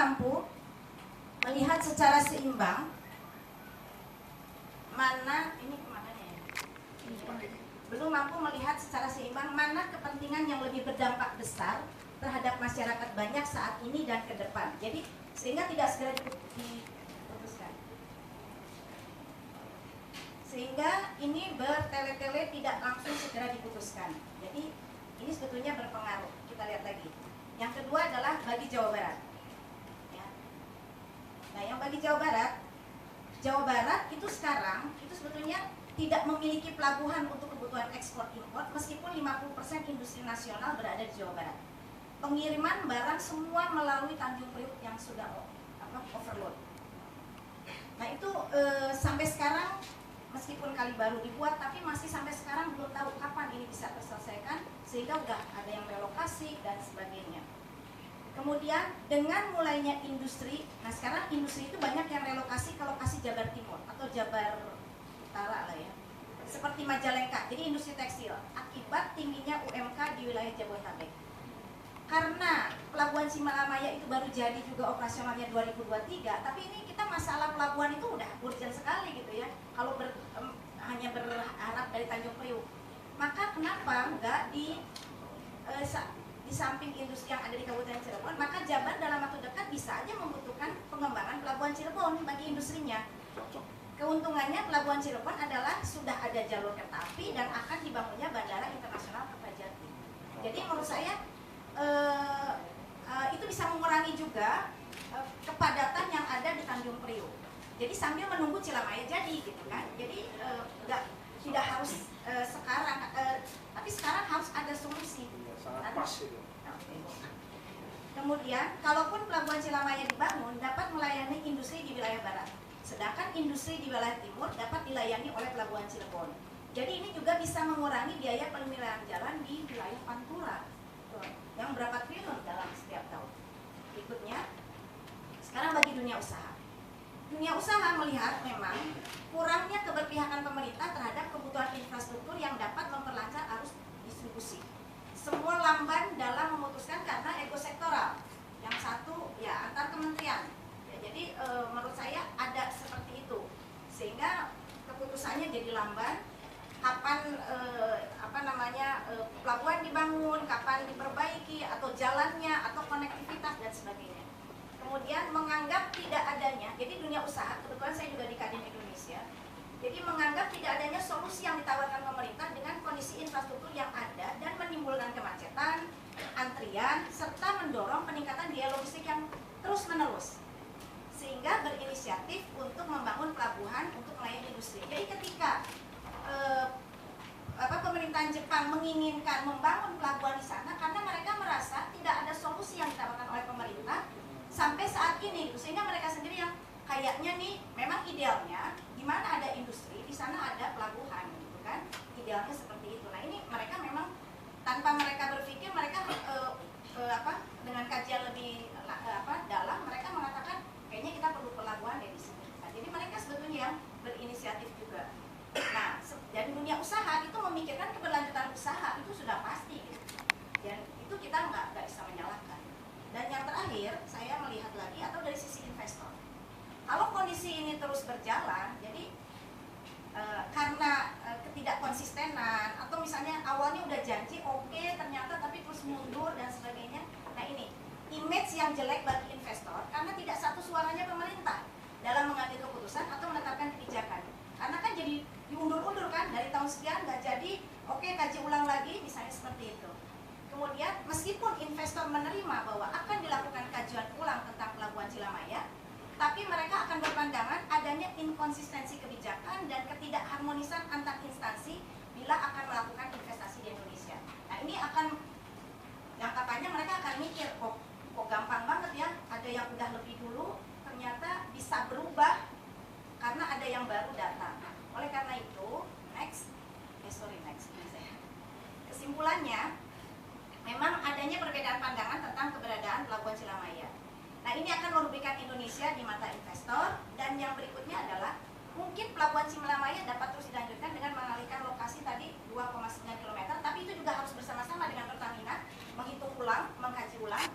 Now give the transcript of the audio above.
mampu melihat secara seimbang belum mampu melihat secara seimbang mana kepentingan yang lebih berdampak besar terhadap masyarakat banyak saat ini dan ke depan. Jadi sehingga tidak segera diputuskan. Sehingga ini bertele-tele tidak langsung segera diputuskan. Jadi ini sebetulnya berpengaruh. Kita lihat lagi. Yang kedua adalah bagi Jawa Barat. Ya. Nah, yang bagi Jawa Barat itu sekarang itu sebetulnya tidak memiliki pelabuhan untuk kebutuhan ekspor impor meskipun 50% industri nasional berada di Jawa Barat. Pengiriman barang semua melalui Tanjung Priok yang sudah overload. Nah itu sampai sekarang meskipun kali baru dibuat tapi masih sampai sekarang belum tahu kapan ini bisa terselesaikan sehingga udah ada yang relokasi dan sebagainya. Kemudian dengan mulainya industri, nah sekarang industri itu banyak yang relokasi ke lokasi Jabar Timur atau Jabar Utara lah ya, seperti Majalengka, jadi industri tekstil akibat tingginya UMK di wilayah Jabodetabek. Karena pelabuhan Simalama itu baru jadi juga operasionalnya 2023, tapi ini kita masalah pelabuhan itu udah urgent sekali gitu ya. Kalau hanya berharap dari Tanjung Priok, maka kenapa enggak di samping industri yang ada di Kabupaten Cirebon, maka Jabar dalam waktu dekat bisa aja membutuhkan pengembangan pelabuhan Cirebon bagi industrinya. Keuntungannya pelabuhan Cirebon adalah sudah ada jalur kereta api dan akan dibangunnya Bandara Internasional Kertajati. Jadi menurut saya itu bisa mengurangi juga kepadatan yang ada di Tanjung Priok. Jadi sambil menunggu Cilamaya jadi gitu kan. Jadi tidak harus sekarang, tapi sekarang harus ada solusi. Sangat pas itu. Kemudian kalaupun pelabuhan Cilamaya dibangun dapat melayani industri di wilayah barat. Sedangkan industri di wilayah timur dapat dilayani oleh pelabuhan Cirebon. Jadi ini juga bisa mengurangi biaya pemeliharaan jalan di wilayah Pantura, yang berapa triliun dalam setiap tahun. Berikutnya, sekarang bagi dunia usaha. Dunia usaha melihat memang kurangnya keberpihakan pemerintah terhadap kebutuhan infrastruktur yang dapat memperlancar arus distribusi. Semua lamban dalam memutuskan karena ego sektoral. Yang satu ya antar kementerian. Jadi menurut saya ada seperti itu sehingga keputusannya jadi lamban. Kapan pelabuhan dibangun, kapan diperbaiki atau jalannya atau konektivitas dan sebagainya. Kemudian menganggap tidak adanya. Jadi dunia usaha, kebetulan saya juga di Kadin Indonesia. Jadi menganggap tidak adanya solusi yang ditawarkan pemerintah dengan kondisi infrastruktur yang ada dan menimbulkan kemacetan, antrian serta mendorong peningkatan biaya logistik yang terus-menerus. Sehingga berinisiatif untuk membangun pelabuhan untuk melayani industri. Jadi ketika pemerintahan Jepang menginginkan membangun pelabuhan di sana karena mereka merasa tidak ada solusi yang ditawarkan oleh pemerintah sampai saat ini, sehingga mereka sendiri yang kayaknya nih memang idealnya di mana ada industri di sana ada pelabuhan, gitu kan? Idealnya seperti itu. Nah ini mereka memang tanpa mereka berpikir mereka dengan kajian lebih dalam mereka mengatakan kayaknya kita perlu pelabuhan di sini. Nah, jadi mereka sebetulnya yang berinisiatif juga. Nah, dari dunia usaha itu memikirkan keberlanjutan usaha itu sudah pasti, gitu. Dan itu kita nggak bisa menyalahkan. Dan yang terakhir saya melihat lagi atau dari sisi investor. Kalau kondisi ini terus berjalan, jadi karena ketidakkonsistenan atau misalnya awalnya udah janji oke, ternyata tapi terus mundur dan sebagainya. Nah ini image yang jelek bagi investor karena tidak satu suaranya pemerintah dalam mengambil keputusan atau menetapkan kebijakan. Karena kan jadi diundur-undur kan dari tahun sekian nggak jadi, oke kaji ulang lagi misalnya seperti itu. Kemudian meskipun investor menerima bahwa akan dilakukan kajian ulang tentang pelabuhan Cilamaya, tapi mereka akan berpandangan adanya inkonsistensi kebijakan dan ketidakharmonisan antar instansi bila akan melakukan investasi di Indonesia. Nah ini akan jangka panjang mereka akan mikir kok gampang banget ya, ada yang udah lebih dulu ternyata bisa berubah karena ada yang baru datang. Oleh karena itu, kesimpulannya memang adanya perbedaan pandangan tentang keberadaan pelabuhan Cilamaya. Nah ini akan merugikan Indonesia di mata investor. Dan yang berikutnya adalah mungkin pelabuhan Cilamaya dapat terus dilanjutkan dengan mengalihkan lokasi tadi 2,9 km, tapi itu juga harus bersama-sama dengan Pertamina menghitung ulang, mengkaji ulang